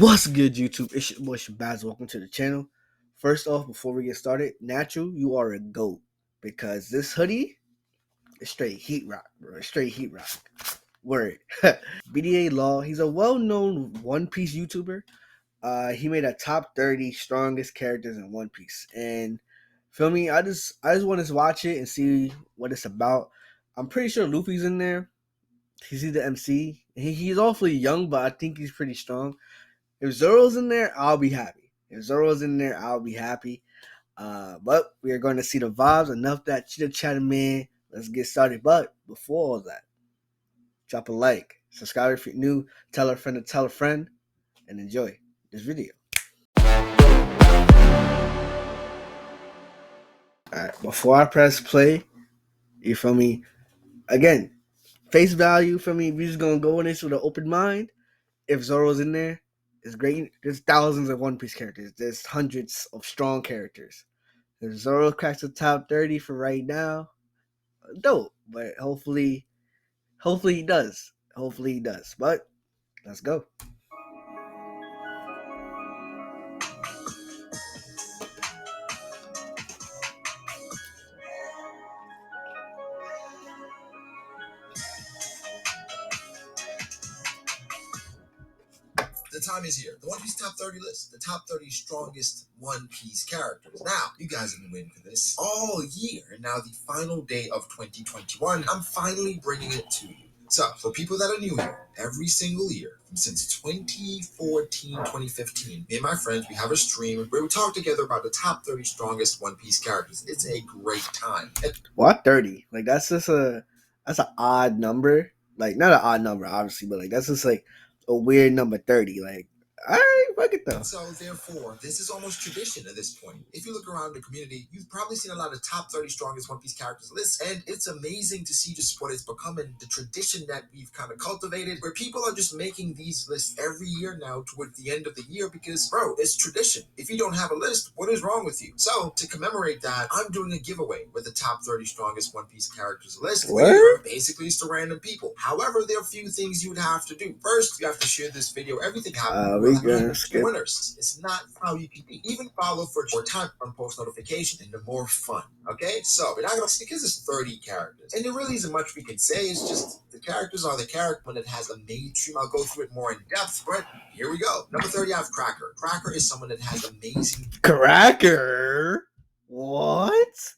What's good, YouTube? It's your boy Shabazz. Welcome to the channel. First off, before we get started, Natural, you are a GOAT because this hoodie is straight heat rock, bro. Straight heat rock. Word. B.D.A. Law, he's a well-known One Piece YouTuber. He made a top 30 strongest characters in One Piece. And feel me, I just want to watch it and see what it's about. I'm pretty sure Luffy's in there. He's the MC. He's awfully young, but I think he's pretty strong. If Zoro's in there, I'll be happy. If Zoro's in there, I'll be happy. But we are going to see the vibes. Enough that chitter chatter, man. Let's get started. But before all that, drop a like, subscribe if you're new, tell a friend to tell a friend, and enjoy this video. Alright, before I press play, you feel me? Again, face value for me. We're just gonna go in this with an open mind. If Zoro's in there, it's great. There's thousands of One Piece characters. There's hundreds of strong characters. If Zoro cracks the top 30 for right now, dope. But hopefully he does. Hopefully he does. But let's go. The time is here. The One Piece top 30 list. The top 30 strongest One Piece characters. Now, you guys have been waiting for this all year. And now the final day of 2021, I'm finally bringing it to you. So, for people that are new here, every single year, since 2014, 2015, me and my friends, we have a stream where we talk together about the top 30 strongest One Piece characters. It's a great time. What 30? Like that's an odd number. Like not an odd number, obviously, but like that's just like a weird number 30. Like, alright, fuck it though. So therefore, this is almost tradition at this point. If you look around the community, you've probably seen a lot of top 30 strongest One Piece characters lists, and it's amazing to see just what is becoming the tradition that we've kind of cultivated, where people are just making these lists every year now toward the end of the year because, bro, it's tradition. If you don't have a list, what is wrong with you? So to commemorate that, I'm doing a giveaway with the top 30 strongest One Piece characters list. Where basically it's to random people. However, there are a few things you would have to do. First, you have to share this video. Everything happens. We gonna skip winners. It's not how you can be. Even follow for more time on post notification and the more fun. Okay? So we're not gonna because it's 30 characters. And there really isn't much we can say. It's just the characters are the character when it has a main stream. I'll go through it more in depth, but here we go. Number 30, I have Cracker. Cracker is someone that has amazing Cracker? What?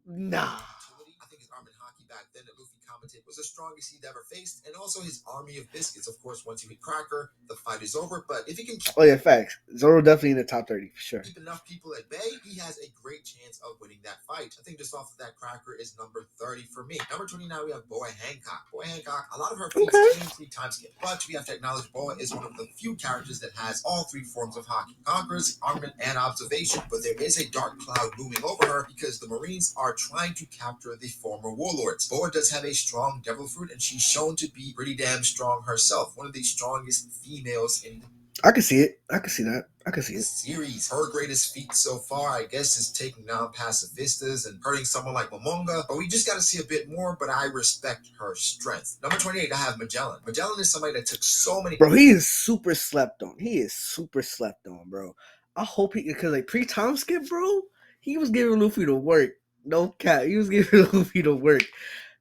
Nah. I think his arm in hockey back then that Luffy commented was the strongest he'd ever faced, and also his army of biscuits. Of course, once you hit Cracker, the fight is over. But if he can Oh yeah, facts. Zoro definitely in the top 30 for sure. keep enough people at bay, he has a great chance of winning that fight. I think just off of that, Cracker is number 30 for me. Number 29, we have Boa Hancock. Boa Hancock, a lot of her feats came 3 times skip, but we have to acknowledge Boa is one of the few characters that has all 3 forms of hockey: conquers, armament, and observation. But there is a dark cloud looming over her because the Marines are trying to capture the former warlords. Boa does have a strong devil fruit, and she's shown to be pretty damn strong herself. One of the strongest females in I can see it. I can see that. I can see it. Series. Her greatest feat so far, I guess, is taking down pacifistas and hurting someone like Momonga. But we just got to see a bit more. But I respect her strength. Number 28, I have Magellan. Magellan is somebody that took so many. Bro, he is super slept on. He is super slept on, bro. I hope he, because like pre-time skip, bro, he was giving Luffy the work. No cap, he was giving Luffy the work.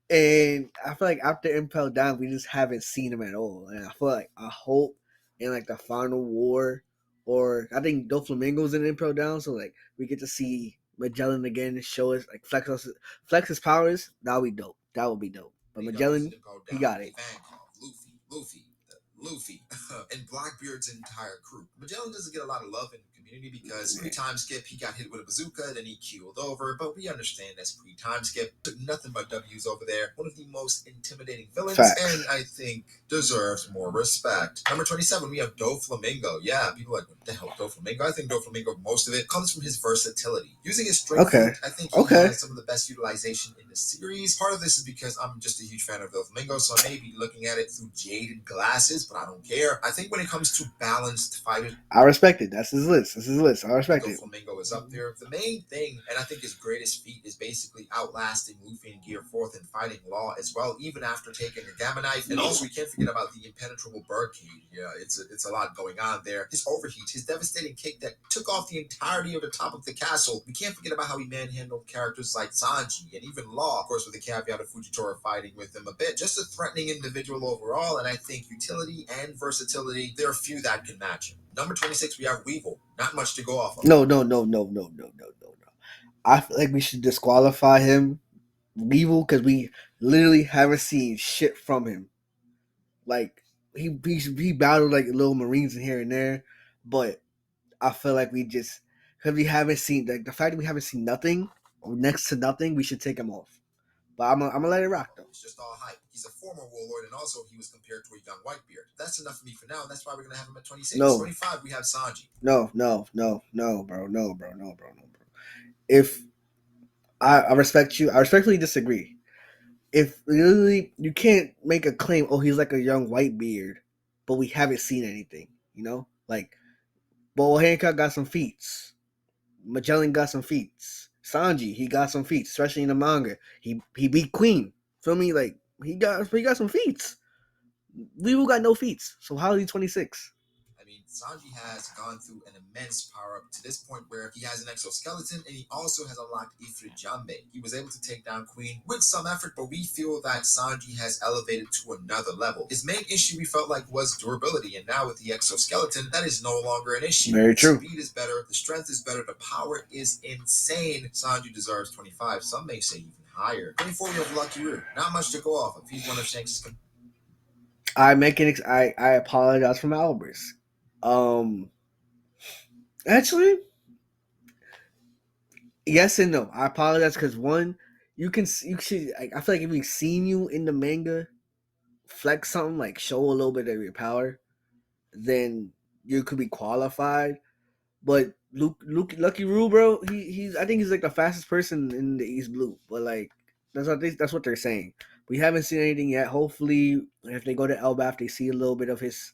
And I feel like after Impel Down, we just haven't seen him at all. And I feel like I hope in like the final war, or I think Doflamingo's in Impel Down, so like we get to see Magellan again and show us like flex his powers. That would be dope. That would be dope. But Magellan, he got it. Luffy, and Blackbeard's entire crew. Magellan doesn't get a lot of love in the community because pre-time skip, he got hit with a bazooka, then he keeled over, but we understand that's pre-time skip. Took nothing but W's over there. One of the most intimidating villains, and I think deserves more respect. Number 27, we have Doflamingo. Yeah, people are like, what the hell, Doflamingo? I think Doflamingo, most of it comes from his versatility. Using his strength, I think he has some of the best utilization in the series. Part of this is because I'm just a huge fan of Doflamingo, so I may be looking at it through jaded glasses, but I don't care. I think when it comes to balanced fighters, I respect it. That's his list. That's his list. I respect it. Flamingo is up there. The main thing, and I think his greatest feat, is basically outlasting Luffy in Gear 4th and fighting Law as well, even after taking a Gamma Knife. And also, we can't forget about the impenetrable Birdcage. Yeah, it's a lot going on there. His overheat, his devastating kick that took off the entirety of the top of the castle. We can't forget about how he manhandled characters like Sanji and even Law, of course, with the caveat of Fujitora fighting with him a bit. Just a threatening individual overall, and I think utility and versatility, there are few that can match him. Number 26, we have Weevil. Not much to go off of. No, no, no, no, no, no, no, no, no. I feel like we should disqualify him, Weevil, because we literally haven't seen shit from him. Like he battled like little Marines in here and there, but I feel like we just because we haven't seen like the fact that we haven't seen nothing or next to nothing, we should take him off. But I'm gonna let it rock though. It's just all hype. He's a former warlord, and also he was compared to a young Whitebeard. That's enough for me for now. That's why we're gonna have him at 26. No. 25, we have Sanji. No, no, no, no, bro, no, bro, no, bro, no, bro. If I respect you, I respectfully disagree. If literally you can't make a claim, oh, he's like a young white beard, but we haven't seen anything, you know? Like, Bo Hancock got some feats. Magellan got some feats. Sanji, he got some feats, especially in the manga. He beat Queen. Feel me? Like he got some feats. Weevil got no feats. So how is he 26? I mean, Sanji has gone through an immense power up to this point where he has an exoskeleton and he also has unlocked Ifrit Jambe. He was able to take down Queen with some effort, but we feel that Sanji has elevated to another level. His main issue we felt like was durability, and now with the exoskeleton, that is no longer an issue. Very true. The speed is better, the strength is better, the power is insane. Sanji deserves 25. Some may say even higher. 24, we have Lucky Root. Not much to go off of. He's one of Shanks' I apologize for my outburst. Actually, yes and no. I apologize because one, you should. I feel like if we've seen you in the manga, flex something like show a little bit of your power, then you could be qualified. But Lucky Rule, bro, he's I think he's like the fastest person in the East Blue. But like that's what they're saying. We haven't seen anything yet. Hopefully, if they go to Elbaf, they see a little bit of his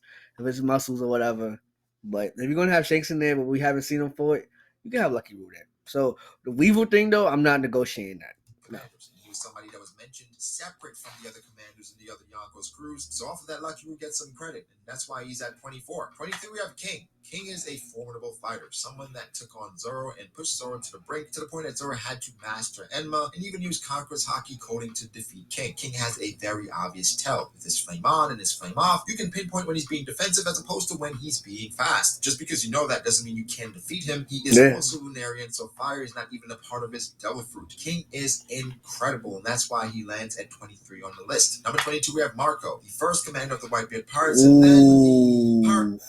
muscles or whatever. But if you're gonna have Shanks in there, but we haven't seen him for it, you can have Lucky Rule there. So the Weevil thing, though, I'm not negotiating that. No. Commanders. And he was somebody that was mentioned separate from the other commanders and the other Yonkos crews. So off of that, Lucky will get some credit, and that's why he's at 24. 23, we have King. King is a formidable fighter, someone that took on Zoro and pushed Zoro to the brink, to the point that Zoro had to master Enma and even use Conqueror's Haki coding to defeat King. King has a very obvious tell. With his flame on and his flame off, you can pinpoint when he's being defensive as opposed to when he's being fast. Just because you know that doesn't mean you can defeat him. He is also Lunarian, so fire is not even a part of his devil fruit. King is incredible, and that's why he lands at 23 on the list. Number 22, we have Marco, the first commander of the Whitebeard Pirates, and then the pirate.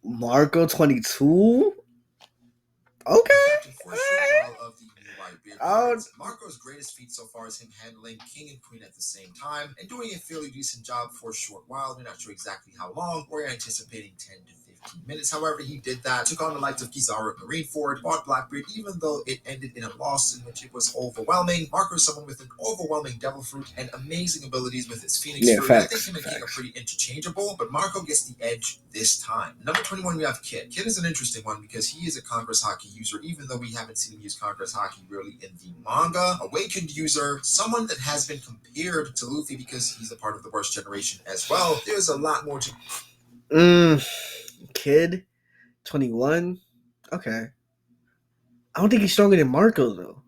Marco 22? Okay. Captain for a short while of the new Whitebeard Pirates. Marco's greatest feat so far is him handling King and Queen at the same time and doing a fairly decent job for a short while. We're not sure exactly how long. We're anticipating 10 to 15 minutes. However, he did that, took on the likes of Kizaru at Marineford, fought Blackbeard, even though it ended in a loss in which it was overwhelming. Marco is someone with an overwhelming devil fruit and amazing abilities with his Phoenix Fury. Facts, I think him and King are pretty interchangeable, but Marco gets the edge this time. Number 21, we have Kid. Kid is an interesting one because he is a Conqueror's Haki user, even though we haven't seen him use Conqueror's Haki really in the manga. Awakened user, someone that has been compared to Luffy because he's a part of the worst generation as well. There's a lot more to... Kid, 21. Okay. I don't think he's stronger than Marco though.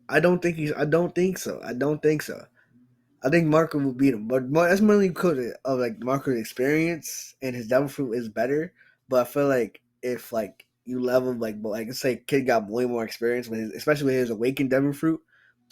I don't think so. I think Marco will beat him, but that's mainly because of like Marco's experience and his devil fruit is better. But I feel like if like you level like let's say Kid got way more experience with especially with his awakened devil fruit,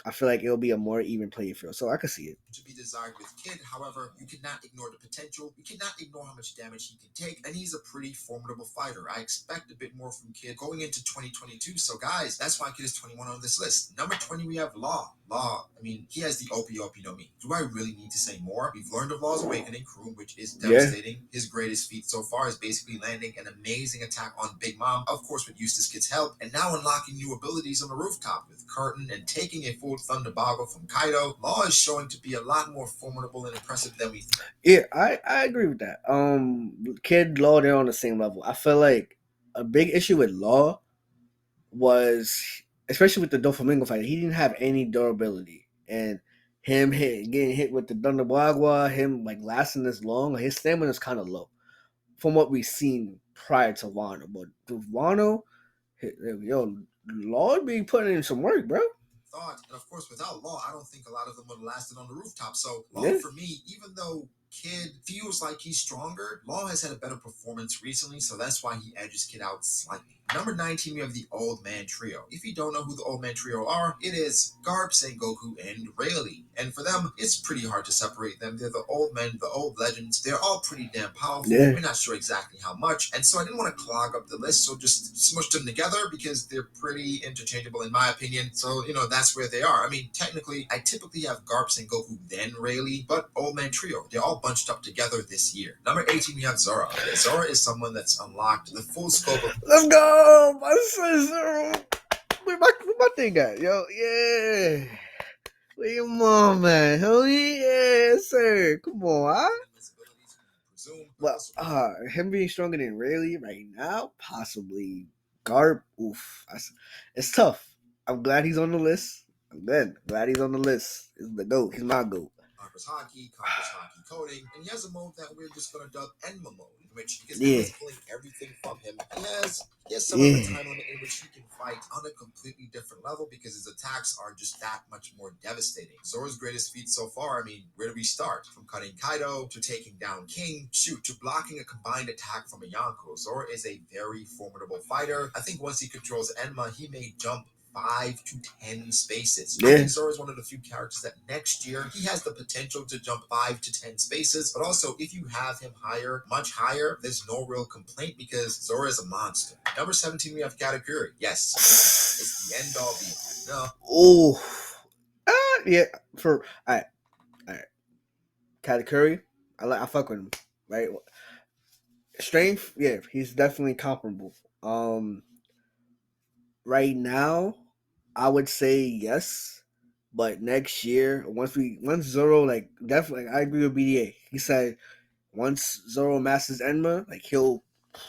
I feel like it'll be a more even playing field. So I can see it. To be desired with Kid, however, you cannot ignore the potential. You cannot ignore how much damage he can take, and he's a pretty formidable fighter. I expect a bit more from Kid going into 2022. So guys, that's why Kid is 21 on this list. Number 20, we have Law. Law, I mean, he has the Opie Opie no Mi. Do I really need to say more? We've learned of Law's awakening, Kroom, which is Yeah. devastating. His greatest feat so far is basically landing an amazing attack on Big Mom, of course with Eustace Kid's help, and now unlocking new abilities on the rooftop with Curtain and taking a full Thunder Boggle from Kaido. Law is showing to be a lot more formidable and impressive than we thought. Yeah, I agree with that. Kid Law, they're on the same level. I feel like a big issue with Law was, especially with the Doflamingo fight, he didn't have any durability, and getting hit with the Thunderbagua, him like lasting this long, his stamina is kind of low from what we've seen prior to Wano. But with Wano, yo, Law be putting in some work, bro. Thought. And of course, without Law, I don't think a lot of them would have lasted on the rooftop. So, Law Yeah, for me, even though Kid feels like he's stronger, Law has had a better performance recently, so that's why he edges Kid out slightly. Number 19, we have the Old Man Trio. If you don't know who the Old Man Trio are, it is Garp, Sengoku, and Rayleigh. And for them, it's pretty hard to separate them. They're the old men, the old legends. They're all pretty damn powerful. yeah, We're not sure exactly how much. And so I didn't want to clog up the list, so just smushed them together because they're pretty interchangeable in my opinion. So, that's where they are. I mean, technically, I typically have Garp, Sengoku, then Rayleigh, but Old Man Trio. They're all bunched up together this year. Number 18, we have Zora. Yeah, Zora is someone that's unlocked the full scope of let's go, my sister. Where my thing at, yo? Yeah. Where your mom at? Hell yeah, sir. Come on, huh? his abilities, we presume, but Well, also him being stronger than Rayleigh right now, possibly. Garb, oof. It's tough. I'm glad he's on the list. I'm glad he's on the list. He's the GOAT. He's my GOAT. Conquers Hockey coding, and he has a mode that we're just gonna dub Enma mode, in which because Yeah. Enma's pulling everything from him, he has somewhat of a Yeah. time limit in which he can fight on a completely different level because his attacks are just that much more devastating. Zora's greatest feat so far, I mean, where do we start? From cutting Kaido to taking down King, shoot, to blocking a combined attack from a Yonko. Zora is a very formidable fighter. I think once he controls Enma, he may jump 5 to 10 spaces. I Yeah. think Zora is one of the few characters that next year he has the potential to jump 5 to 10 spaces. But also, if you have him higher, much higher, there's no real complaint because Zora is a monster. Number 17, we have Katakuri. Yes, it's the end all be all. No, Oh. Yeah. All right. Katakuri, I fuck with him. Right. Strength, yeah, he's definitely comparable. Right now, I would say yes, but next year, once Zoro, like, definitely, I agree with B.D.A. He said once Zoro masters Enma, like, he'll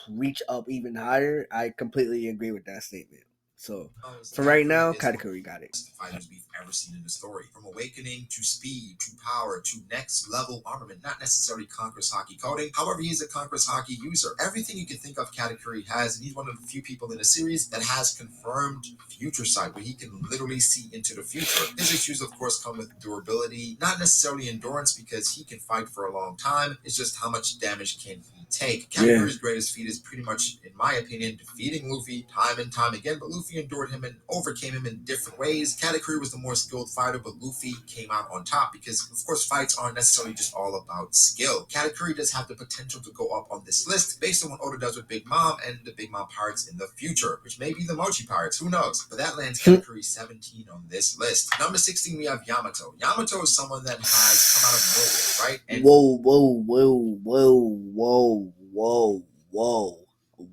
reach up even higher. I completely agree with that statement. So for right Katakuri now, is one Katakuri got it. fighters we've ever seen in the story. From awakening to speed to power to next level armament, not necessarily Conqueror's Haki coding. However, he's a Conqueror's Haki user. Everything you can think of Katakuri has, and he's one of the few people in the series that has confirmed future sight, where he can literally see into the future. His issues, of course, come with durability, not necessarily endurance because he can fight for a long time. It's just how much damage can he take. Katakuri's greatest feat is pretty much, in my opinion, defeating Luffy time and time again, but Luffy endured him and overcame him in different ways. Katakuri was the more skilled fighter, but Luffy came out on top because, of course, fights aren't necessarily just all about skill. Katakuri does have the potential to go up on this list based on what Oda does with Big Mom and the Big Mom pirates in the future, which may be the Mochi pirates, who knows? But that lands Katakuri 17 on this list. Number 16, we have Yamato. Yamato is someone that has come out of nowhere, right? And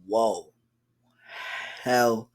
Whoa. Hell,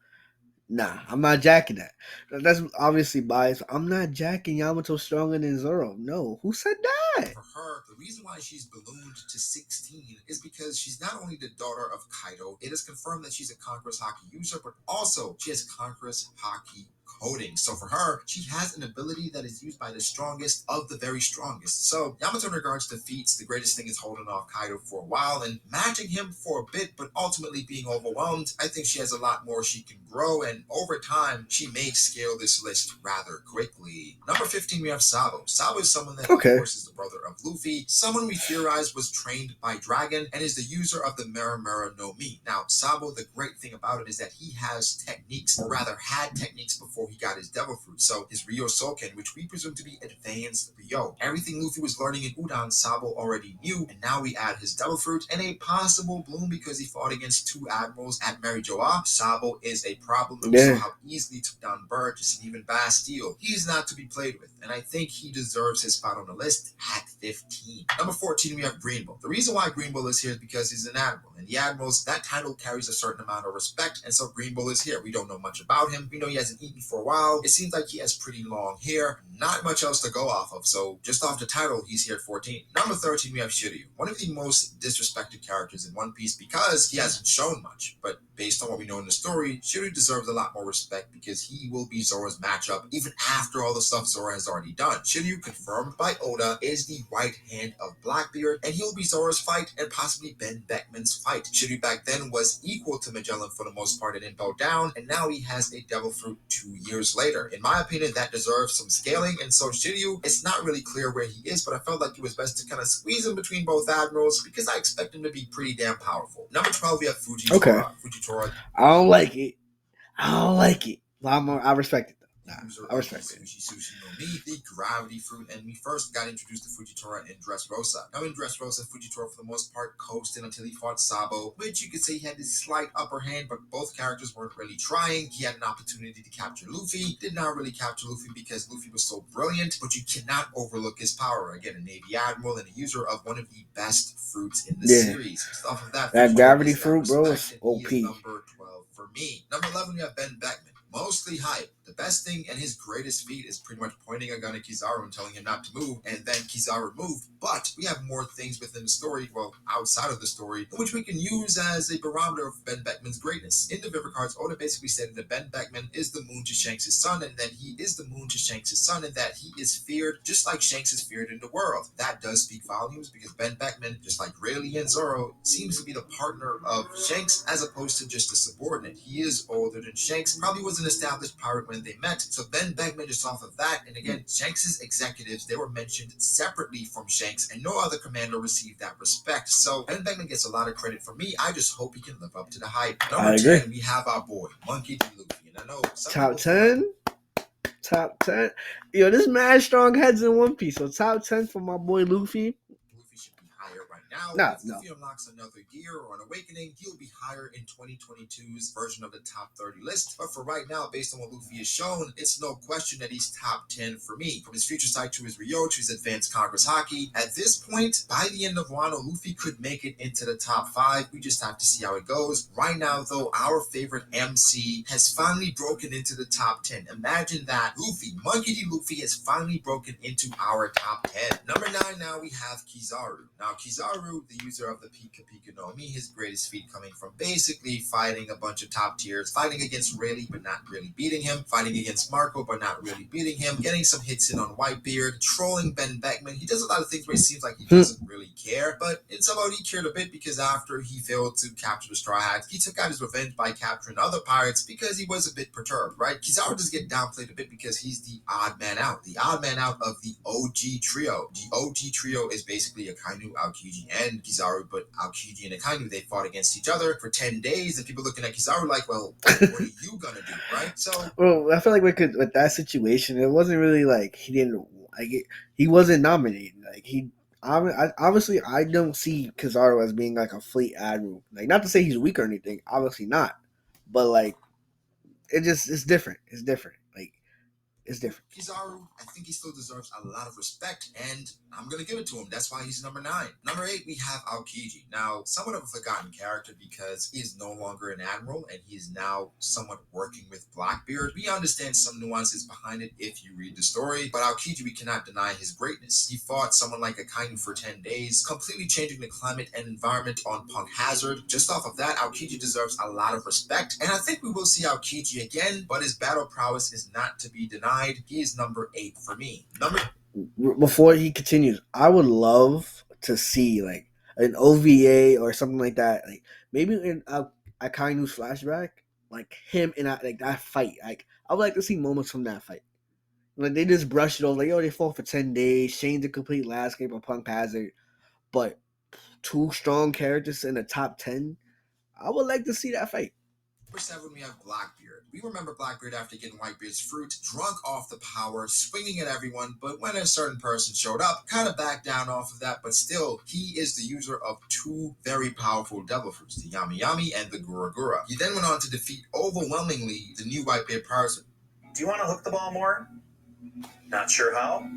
nah, I'm not jacking that. That's obviously biased. I'm not jacking Yamato stronger than Zoro. No, who said that? for her, the reason why she's ballooned to 16 is because she's not only the daughter of Kaido, it is confirmed that she's a Conqueror's Haki user, but also she has Conqueror's Haki coding. So for her, she has an ability that is used by the strongest of the very strongest. So Yamato, in regards to feats, the greatest thing is holding off Kaido for a while and matching him for a bit, but ultimately being overwhelmed. I think she has a lot more she can grow, and over time, she may scale this list rather quickly. Number 15, we have Sabo. Sabo is someone that, of Okay. course, is the brother of Luffy, someone we theorize was trained by Dragon, and is the user of the Mera Mera no Mi. Now, Sabo, the great thing about it is that he has techniques, or rather had techniques before before he got his devil fruit, so his Ryo Soken, which we presume to be advanced Ryo. Everything Luffy was learning in Udon, Sabo already knew, and now we add his devil fruit and a possible bloom because he fought against two admirals at Marijoa. Sabo is a problem, and we saw Yeah. how easily he took down Burgess and even Bastille. He is not to be played with, and I think he deserves his spot on the list at 15. Number 14, we have Green Bull. The reason why Green Bull is here is because he's an admiral, and the admirals, that title carries a certain amount of respect, and so Green Bull is here. We don't know much about him. We know he hasn't eaten for a while. It seems like he has pretty long hair. Not much else to go off of, so just off the title, he's here at 14. Number 13, we have Shiryu, one of the most disrespected characters in One Piece because he hasn't shown much, but based on what we know in the story, Shiryu deserves a lot more respect because he will be Zoro's matchup even after all the stuff Zoro has already done. Shiryu, confirmed by Oda, is the right hand of Blackbeard, and he'll be Zoro's fight and possibly Ben Beckman's fight. Shiryu back then was equal to Magellan for the most part and didn't bow down, and now he has a devil fruit 2 years later. In my opinion, that deserves some scaling, and so Shiryu, it's not really clear where he is, but I felt like it was best to kind of squeeze him between both admirals because I expect him to be pretty damn powerful. Number 12, we have Fujitora. Okay. Fujitora, I don't like it. I don't like it. But I respect it though. Nah, user I of the respect it. Sushi no Mi, the gravity fruit, and we first got introduced to Fujitora in Dressrosa. Now in Dressrosa, Fujitora for the most part coasted until he fought Sabo, which you could say he had this slight upper hand, but both characters weren't really trying. He had an opportunity to capture Luffy, did not really capture Luffy because Luffy was so brilliant, but you cannot overlook his power. Again, a Navy Admiral and a user of one of the best fruits in the series. Just off of that, That Fujitora gravity gets that fruit, bro, respect, is and he is OP. number 12 for me. Number 11, we have Ben Beckman. Mostly hype. The best thing and his greatest feat is pretty much pointing a gun at Kizaru and telling him not to move, and then Kizaru moved. But we have more things within the story, well, outside of the story, in which we can use as a barometer of Ben Beckman's greatness. In the Viver Cards, Oda basically said that Ben Beckman is the moon to Shanks' son, and that he is the moon to Shanks' son, and that he is feared just like Shanks is feared in the world. That does speak volumes because Ben Beckman, just like Rayleigh and Zoro, seems to be the partner of Shanks as opposed to just a subordinate. He is older than Shanks, probably was an established pirate when they met, so Ben Beckman just off of that, and again, Shanks' executives, they were mentioned separately from Shanks, and no other commander received that respect, so Ben Beckman gets a lot of credit from me. I just hope he can live up to the hype. Number 10, we have our boy, Monkey D. Luffy, and I know some Top people feel like 10? Top 10? Yo, this mad strong heads in One Piece. So top 10 for my boy Luffy. Luffy should be higher right now. Nah, If no. Luffy unlocks another gear or an awakening, he'll be higher in 2022's version of the top 30 list. But for right now, based on what Luffy has shown, it's no question that he's top 10 for me. From his future sight to his Ryo to his advanced Congress hockey, at this point, by the end of Wano, Luffy could make it into the top 5. We just have to see how it goes. Right now, though, our favorite MC has finally broken into the top 10. Imagine that. Luffy, Monkey D. Luffy has finally broken into our top 10. Number 9, now we have Kizaru. Now, Kizaru, the user of the Pika Pika no Mi, his greatest feat coming from basically fighting a bunch of top tiers, fighting against Rayleigh but not really beating him, fighting against Marco but not really beating him, getting some hits in on Whitebeard, trolling Ben Beckman. He does a lot of things where it seems like he doesn't really care, but in somehow he cared a bit because after he failed to capture the Straw Hats, he took out his revenge by capturing other pirates because he was a bit perturbed, right? Kizaru does get downplayed a bit because he's the odd man out of the OG trio. The OG trio is basically Akainu, Aokiji, and Kizaru, but Aokiji and Akainu, they fought against each other for 10 days, and people looking at Kizaru like, well, what are you gonna do, right? So, Well, I feel like with that situation, it wasn't really like he didn't like it. He wasn't nominated. Like obviously, I don't see Kizaru as being like a fleet admiral. Like, not to say he's weak or anything. Obviously not. But like, it's different. It's different. Like, it's different. Kizaru, I think he still deserves a lot of respect, and I'm going to give it to him. That's why he's number 9. Number 8, we have Aokiji. Now, somewhat of a forgotten character because he is no longer an admiral, and he is now somewhat working with Blackbeard. We understand some nuances behind it if you read the story, but Aokiji, we cannot deny his greatness. He fought someone like Akainu for 10 days, completely changing the climate and environment on Punk Hazard. Just off of that, Aokiji deserves a lot of respect, and I think we will see Aokiji again, but his battle prowess is not to be denied. He is number 8 for me. Before he continues, I would love to see like an OVA or something like that. Like maybe in Akainu's flashback, like him in like that fight. Like I would like to see moments from that fight. Like they just brushed it over, like, oh, they fought for 10 days, changed the complete landscape of Punk Hazard, but two strong characters in the top 10. I would like to see that fight. Number 7, we have Blackbeard. We remember Blackbeard after getting Whitebeard's fruit, drunk off the power, swinging at everyone, but when a certain person showed up, kind of backed down off of that, but still, he is the user of 2 very powerful devil fruits, the Yami Yami and the Gura Gura. He then went on to defeat overwhelmingly the new Whitebeard person. Do you want to hook the ball more? Not sure how?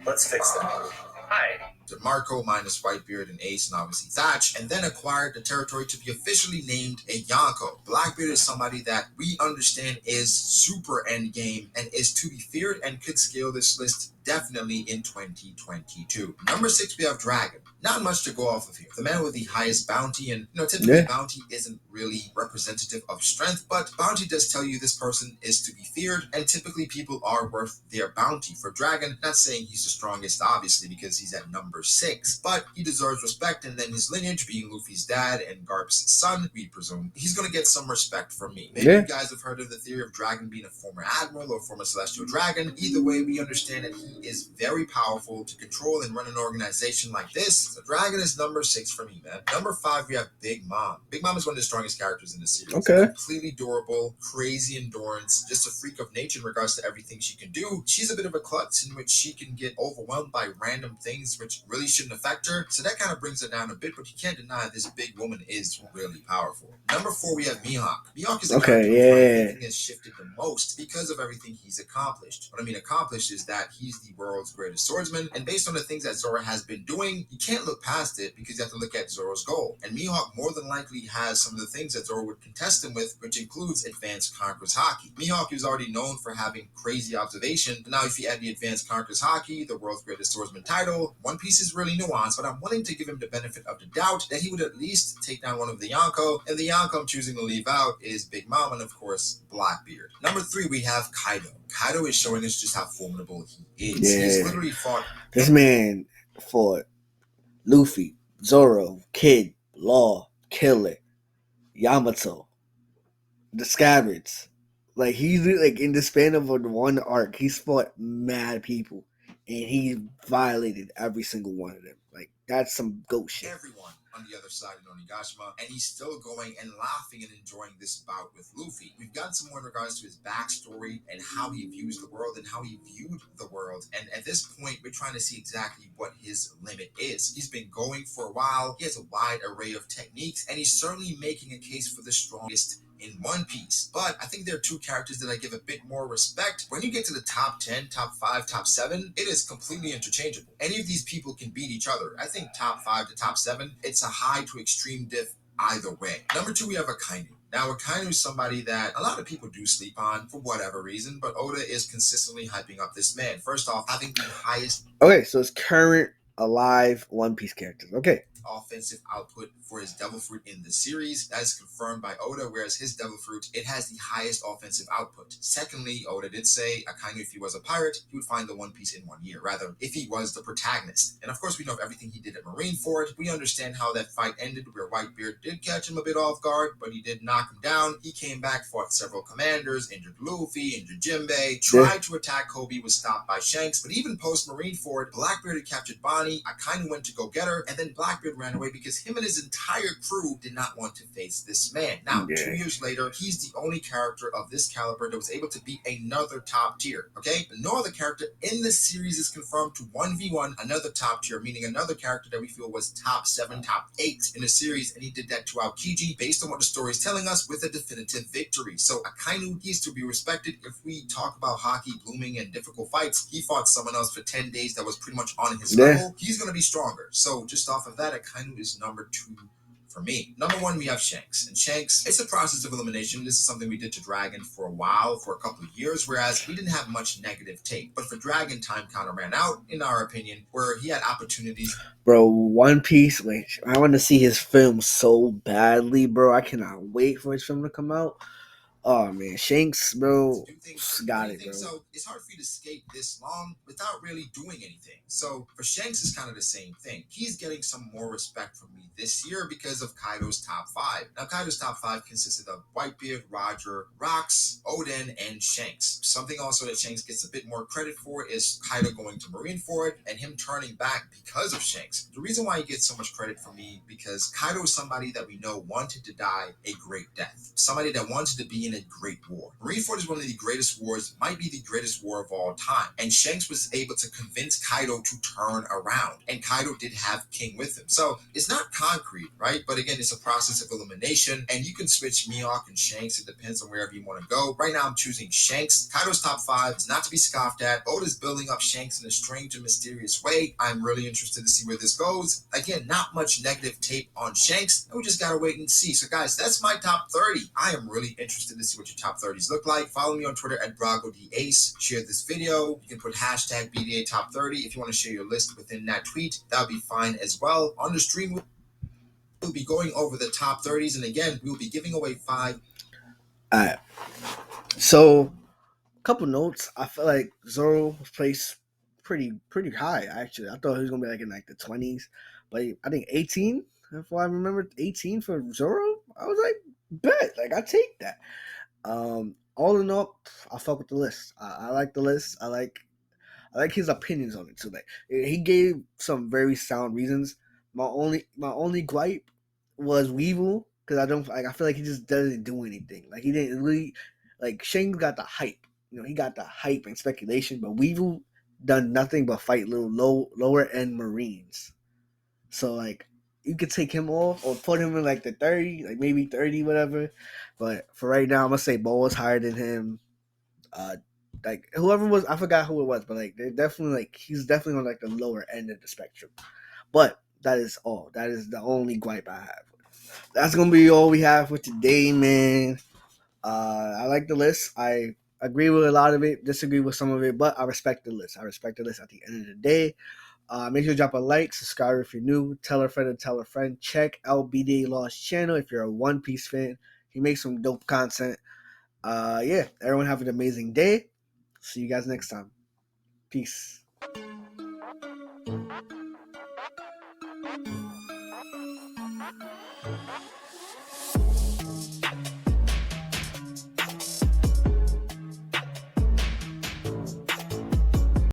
Let's fix that. Hi. Marco minus Whitebeard and Ace and obviously Thatch, and then acquired the territory to be officially named a Yonko. Blackbeard is somebody that we understand is super endgame and is to be feared and could scale this list definitely in 2022. Number 6, we have Dragon. Not much to go off of here. The man with the highest bounty, and typically bounty isn't really representative of strength, but bounty does tell you this person is to be feared, and typically people are worth their bounty. For Dragon, not saying he's the strongest, obviously, because he's at number 6, but he deserves respect, and then his lineage, being Luffy's dad and Garp's son, we presume, he's gonna get some respect from me. Maybe you guys have heard of the theory of Dragon being a former admiral or former celestial dragon. Either way, we understand that he is very powerful to control and run an organization like this. So Dragon is number 6 for me, man. Number 5, we have Big Mom. Big Mom is one of the strongest characters in the series. Okay. Completely durable, crazy endurance, just a freak of nature in regards to everything she can do. She's a bit of a klutz in which she can get overwhelmed by random things which really shouldn't affect her. So that kind of brings her down a bit, but you can't deny this big woman is really powerful. Number 4, we have Mihawk. Mihawk is the character who I think has shifted the most because of everything he's accomplished. What I mean accomplished is that he's the world's greatest swordsman, and based on the things that Zoro has been doing, you can't look past it because you have to look at Zoro's goal. And Mihawk more than likely has some of the things that Zoro would contest him with, which includes advanced Conqueror's Haki. Mihawk is already known for having crazy observation, but now if you add the advanced Conqueror's Haki, the world's greatest swordsman title, One Piece is really nuanced, but I'm willing to give him the benefit of the doubt that he would at least take down one of the Yonko, and the Yonko I'm choosing to leave out is Big Mom and of course Blackbeard. Number 3, we have Kaido. Kaido is showing us just how formidable he is. He's literally fought. This man fought Luffy, Zoro, Kid, Law, Killer, Yamato, the Scabbards. Like he's like in the span of one arc, he's fought mad people, and he violated every single one of them. Like that's some goat shit. Everyone on the other side of Onigashima, and he's still going and laughing and enjoying this bout with Luffy. We've gotten some more in regards to his backstory and how he views the world and how he viewed the world. And at this point, we're trying to see exactly what his limit is. He's been going for a while. He has a wide array of techniques, and he's certainly making a case for the strongest in One Piece. But I think there are 2 characters that I give a bit more respect. When you get to the top 10, top 5, top 7, it is completely interchangeable. Any of these people can beat each other. I think top 5 to top 7, it's a high to extreme diff either way. Number 2, we have Akainu. Now, Akainu is somebody that a lot of people do sleep on for whatever reason, but Oda is consistently hyping up this man. First off, having the highest... Okay, so it's current alive One Piece characters. Okay. Offensive output for his devil fruit in the series. That is confirmed by Oda, whereas his devil fruit, it has the highest offensive output. Secondly, Oda did say Akainu, if he was a pirate, he would find the One Piece in 1 year. Rather, if he was the protagonist. And of course, we know everything he did at Marineford. We understand how that fight ended, where Whitebeard did catch him a bit off guard, but he did knock him down. He came back, fought several commanders, injured Luffy, injured Jinbei, tried to attack Kobe, was stopped by Shanks, but even post Marineford, Blackbeard had captured Bonnie, Akainu went to go get her, and then Blackbeard ran away because him and his entire crew did not want to face this man. Now, 2 years later, he's the only character of this caliber that was able to beat another top tier, okay? No other character in this series is confirmed to 1v1 another top tier, meaning another character that we feel was top 7, top 8 in the series, and he did that to Aokiji based on what the story is telling us with a definitive victory. So Akainu, he's to be respected. If we talk about Haki blooming and difficult fights, he fought someone else for 10 days that was pretty much on his level. He's going to be stronger. So just off of that, Akainu is number 2 for me. Number 1, we have Shanks. And Shanks, it's a process of elimination. This is something we did to Dragon for a while, for a couple of years, whereas we didn't have much negative take. But for Dragon, time kind of ran out, in our opinion, where he had opportunities. Bro, One Piece, like, I want to see his film so badly, bro. I cannot wait for his film to come out. Oh man, Shanks, bro, do things or do got it, anything. bro. So it's hard for you to skate this long without really doing anything. So for Shanks, it's kind of the same thing. He's getting some more respect from me this year because of Kaido's top five. Now, Kaido's top five consisted of Whitebeard, Roger, Rox, Odin, and Shanks. Something also that Shanks gets a bit more credit for is Kaido going to Marineford and him turning back because of Shanks. The reason why he gets so much credit from me because Kaido is somebody that we know wanted to die a great death, somebody that wanted to be in a great war. Marineford is one of the greatest wars, might be the greatest war of all time, and Shanks was able to convince Kaido to turn around, and Kaido did have King with him. So it's not concrete, right? But again, it's a process of elimination, and you can switch Mihawk and Shanks. It depends on wherever you want to go. Right now, I'm choosing Shanks. Kaido's top five is not to be scoffed at. Oda's building up Shanks in a strange and mysterious way. I'm really interested to see where this goes. Again, not much negative tape on Shanks, and we just gotta wait and see. So, guys, that's my top 30. I am really interested to see what your top 30s look like. Follow me on Twitter at BragoDAce. Share this video. You can put hashtag B.D.A top 30 if you want to share your list within that tweet. That would be fine as well. On the stream, we'll be going over the top 30s, and again, we will be giving away five. All right. So, couple notes. I feel like Zoro was placed pretty high. Actually, I thought he was gonna be like in like the 20s, but I think 18. If I remember, 18 for Zoro. I was like, bet, like I take that. All in all, I fuck with the list. I like the list. I like his opinions on it too. Like he gave some very sound reasons. My only gripe was Weevil because I don't like. I feel like he just doesn't do anything. Like he didn't really like. Shane got the hype. You know, he got the hype and speculation, but Weevil done nothing but fight little lower end Marines. So like you could take him off or put him in like the 30, like maybe 30, whatever. But for right now, I'm gonna say Bo was higher than him. Uh, like whoever was, I forgot who it was, but like they're definitely like he's definitely on like the lower end of the spectrum. But that is all. That is the only gripe I have. That's gonna be all we have for today, man. I like the list. I agree with a lot of it, disagree with some of it, but I respect the list. I respect the list at the end of the day. Make sure to drop a like, subscribe if you're new, tell a friend and tell a friend. Check out B.D.A Law's channel if you're a One Piece fan. He makes some dope content. Yeah, everyone have an amazing day. See you guys next time. Peace.